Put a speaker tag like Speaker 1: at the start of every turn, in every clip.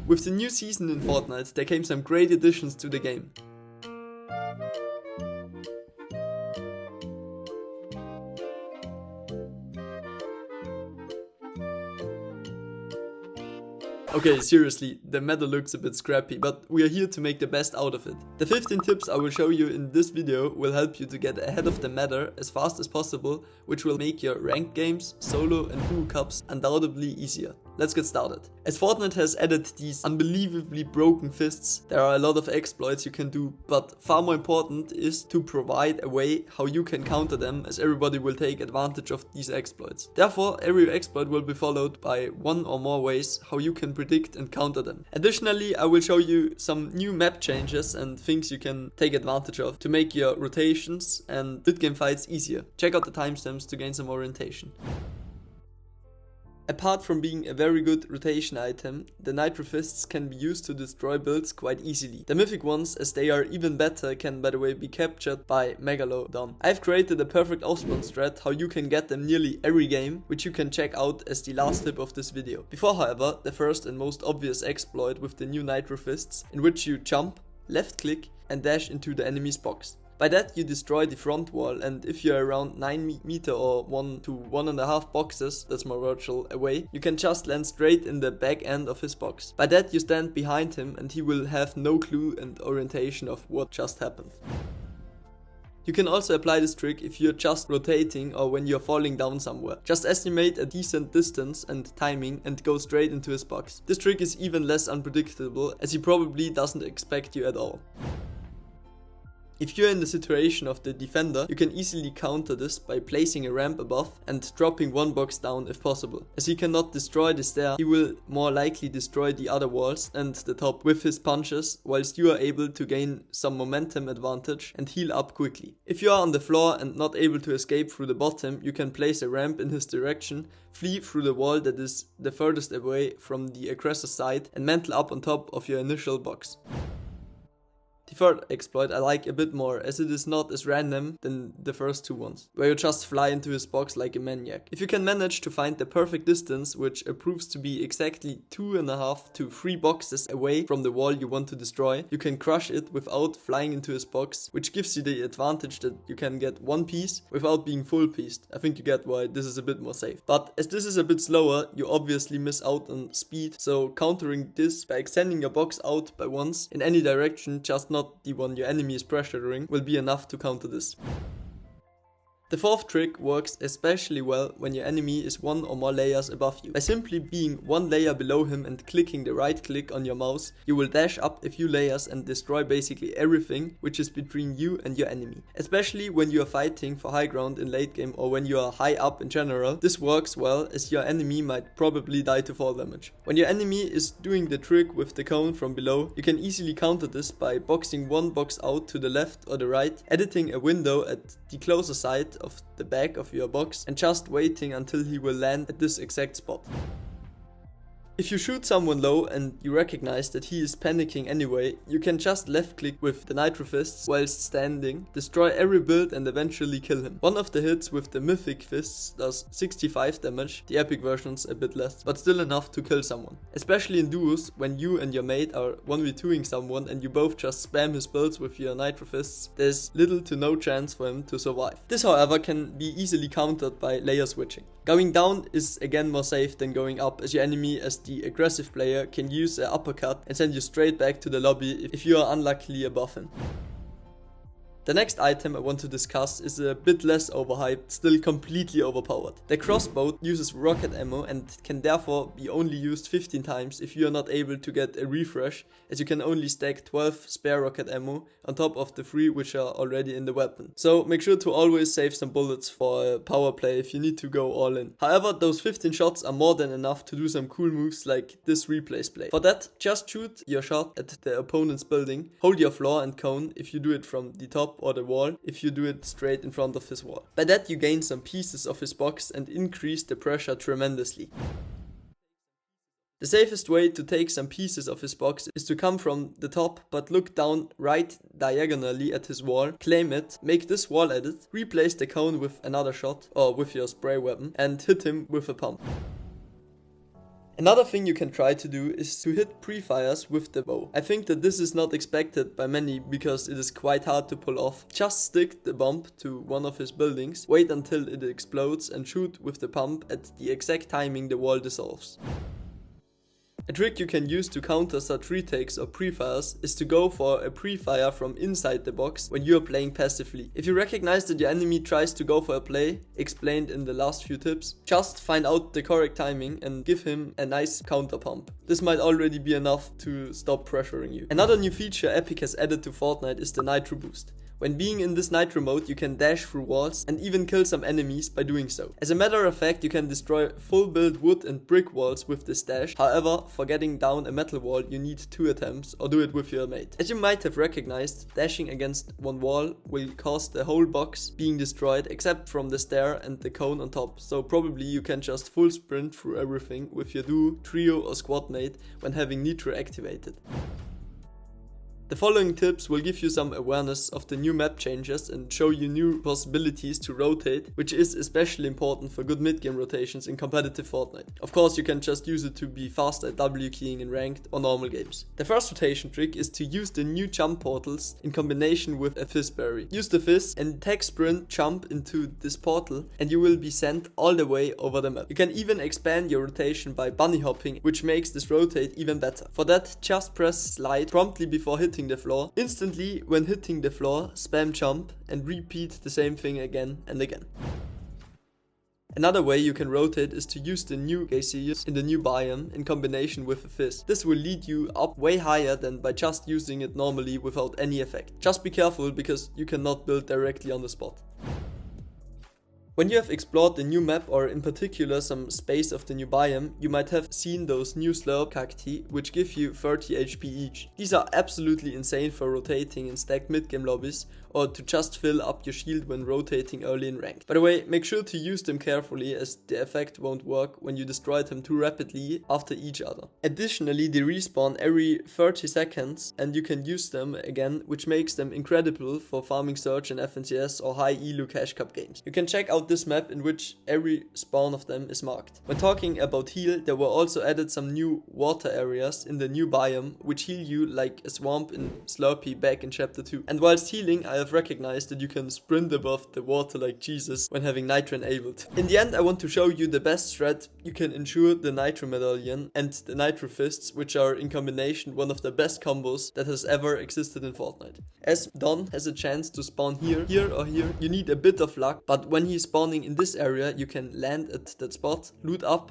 Speaker 1: With the new season in Fortnite, there came some great additions to the game. Okay, seriously, the meta looks a bit scrappy, but we are here to make the best out of it. The 15 tips I will show you in this video will help you to get ahead of the meta as fast as possible, which will make your ranked games, solo and duo cups undoubtedly easier. Let's get started. As Fortnite has added these unbelievably broken fists, there are a lot of exploits you can do, but far more important is to provide a way how you can counter them, as everybody will take advantage of these exploits. Therefore, every exploit will be followed by one or more ways how you can predict and counter them. Additionally, I will show you some new map changes and things you can take advantage of to make your rotations and mid-game fights easier. Check out the timestamps to gain some orientation. Apart from being a very good rotation item, the Nitro Fists can be used to destroy builds quite easily. The mythic ones, as they are even better, can by the way be captured by Megalodon. I've created a perfect off-spawn strat how you can get them nearly every game, which you can check out as the last tip of this video. Before, however, the first and most obvious exploit with the new Nitro Fists, in which you jump, left click and dash into the enemy's box. By that you destroy the front wall, and if you're around 9 meter or 1 to 1.5 boxes, that's more virtual, away, you can just land straight in the back end of his box. By that you stand behind him and he will have no clue and orientation of what just happened. You can also apply this trick if you're just rotating or when you're falling down somewhere. Just estimate a decent distance and timing and go straight into his box. This trick is even less unpredictable, as he probably doesn't expect you at all. If you're in the situation of the defender, you can easily counter this by placing a ramp above and dropping one box down if possible. As he cannot destroy the stair, he will more likely destroy the other walls and the top with his punches, whilst you are able to gain some momentum advantage and heal up quickly. If you are on the floor and not able to escape through the bottom, you can place a ramp in his direction, flee through the wall that is the furthest away from the aggressor's side, and mantle up on top of your initial box. The third exploit I like a bit more, as it is not as random than the first two ones, where you just fly into his box like a maniac. If you can manage to find the perfect distance, which proves to be exactly 2.5 to 3 boxes away from the wall you want to destroy, you can crush it without flying into his box, which gives you the advantage that you can get one piece without being full pieced. I think you get why this is a bit more safe. But as this is a bit slower, you obviously miss out on speed, so countering this by extending your box out by once in any direction, just not the one your enemy is pressuring, will be enough to counter this. The fourth trick works especially well when your enemy is one or more layers above you. By simply being one layer below him and clicking the right click on your mouse, you will dash up a few layers and destroy basically everything which is between you and your enemy. Especially when you are fighting for high ground in late game or when you are high up in general, this works well, as your enemy might probably die to fall damage. When your enemy is doing the trick with the cone from below, you can easily counter this by boxing one box out to the left or the right, editing a window at the closer side of the back of your box and just waiting until he will land at this exact spot. If you shoot someone low and you recognize that he is panicking anyway, you can just left click with the Nitro Fists whilst standing, destroy every build and eventually kill him. One of the hits with the Mythic Fists does 65 damage, the epic version's a bit less, but still enough to kill someone. Especially in duos, when you and your mate are 1v2ing someone and you both just spam his builds with your Nitro Fists, there's little to no chance for him to survive. This however can be easily countered by layer switching. Going down is again more safe than going up, as your enemy as the aggressive player can use an uppercut and send you straight back to the lobby if you are unluckily above him. The next item I want to discuss is a bit less overhyped, still completely overpowered. The crossbow uses rocket ammo and can therefore be only used 15 times if you are not able to get a refresh, as you can only stack 12 spare rocket ammo on top of the 3 which are already in the weapon. So make sure to always save some bullets for a power play if you need to go all in. However, those 15 shots are more than enough to do some cool moves like this replace play. For that, just shoot your shot at the opponent's building, hold your floor and cone if you do it from the top or the wall if you do it straight in front of his wall. By that you gain some pieces of his box and increase the pressure tremendously. The safest way to take some pieces of his box is to come from the top but look down right diagonally at his wall, claim it, make this wall edit, replace the cone with another shot or with your spray weapon and hit him with a pump. Another thing you can try to do is to hit pre-fires with the bow. I think that this is not expected by many because it is quite hard to pull off. Just stick the bomb to one of his buildings, wait until it explodes and shoot with the pump at the exact timing the wall dissolves. A trick you can use to counter such retakes or pre-fires is to go for a pre-fire from inside the box when you are playing passively. If you recognize that your enemy tries to go for a play, explained in the last few tips, just find out the correct timing and give him a nice counter pump. This might already be enough to stop pressuring you. Another new feature Epic has added to Fortnite is the Nitro boost. When being in this Nitro mode, you can dash through walls and even kill some enemies by doing so. As a matter of fact, you can destroy full build wood and brick walls with this dash. However, for getting down a metal wall, you need 2 attempts or do it with your mate. As you might have recognized, dashing against one wall will cause the whole box being destroyed except from the stair and the cone on top. So probably you can just full sprint through everything with your duo, trio or squad mate when having Nitro activated. The following tips will give you some awareness of the new map changes and show you new possibilities to rotate, which is especially important for good mid-game rotations in competitive Fortnite. Of course, you can just use it to be fast at W keying in ranked or normal games. The first rotation trick is to use the new jump portals in combination with a fist berry. Use the fist and tech sprint jump into this portal and you will be sent all the way over the map. You can even expand your rotation by bunny hopping, which makes this rotate even better. For that, just press slide promptly before hitting the floor. Instantly when hitting the floor, spam jump and repeat the same thing again and again. Another way you can rotate is to use the new gaseous in the new biome in combination with a fist. This will lead you up way higher than by just using it normally without any effect. Just be careful because you cannot build directly on the spot. When you have explored the new map or in particular some space of the new biome, you might have seen those new slurp cacti which give you 30 HP each. These are absolutely insane for rotating in stacked mid-game lobbies or to just fill up your shield when rotating early in ranked. By the way, make sure to use them carefully as the effect won't work when you destroy them too rapidly after each other. Additionally, they respawn every 30 seconds and you can use them again, which makes them incredible for farming Surge and FNCS or high elo cash cup games. You can check out this map in which every spawn of them is marked. When talking about heal, there were also added some new water areas in the new biome which heal you like a swamp in Slurpee back in chapter 2. And whilst healing, I have recognized that you can sprint above the water like Jesus when having Nitro enabled. In the end, I want to show you the best strat you can ensure the Nitro medallion and the Nitro Fists, which are in combination one of the best combos that has ever existed in Fortnite. As Don has a chance to spawn here, here or here, you need a bit of luck, but when he's spawning in this area, you can land at that spot, loot up,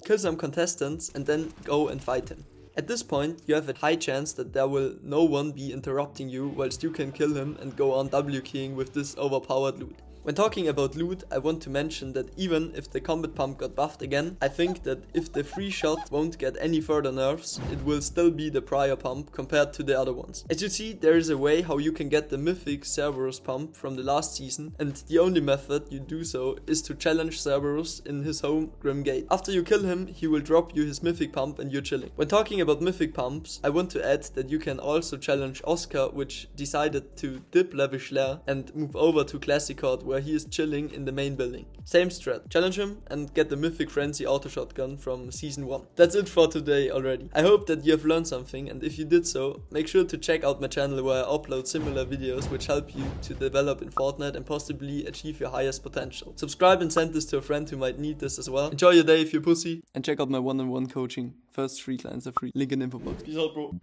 Speaker 1: kill some contestants and then go and fight him. At this point, you have a high chance that there will no one be interrupting you whilst you can kill him and go on W keying with this overpowered loot. When talking about loot, I want to mention that even if the combat pump got buffed again, I think that if the free shot won't get any further nerfs, it will still be the prior pump compared to the other ones. As you see, there is a way how you can get the Mythic Cerberus pump from the last season, and the only method you do so is to challenge Cerberus in his home Grim Gate. After you kill him, he will drop you his Mythic pump and you're chilling. When talking about Mythic pumps, I want to add that you can also challenge Oscar, which decided to dip Lavish Lair and move over to Classic Court where he is chilling in the main building. Same strat. Challenge him and get the Mythic Frenzy auto shotgun from season 1. That's it for today already. I hope that you have learned something, and if you did so, make sure to check out my channel where I upload similar videos which help you to develop in Fortnite and possibly achieve your highest potential. Subscribe and send this to a friend who might need this as well. Enjoy your day if you're pussy, and check out my one-on-one coaching. First 3 clients are free. Link in info box. Peace out, bro.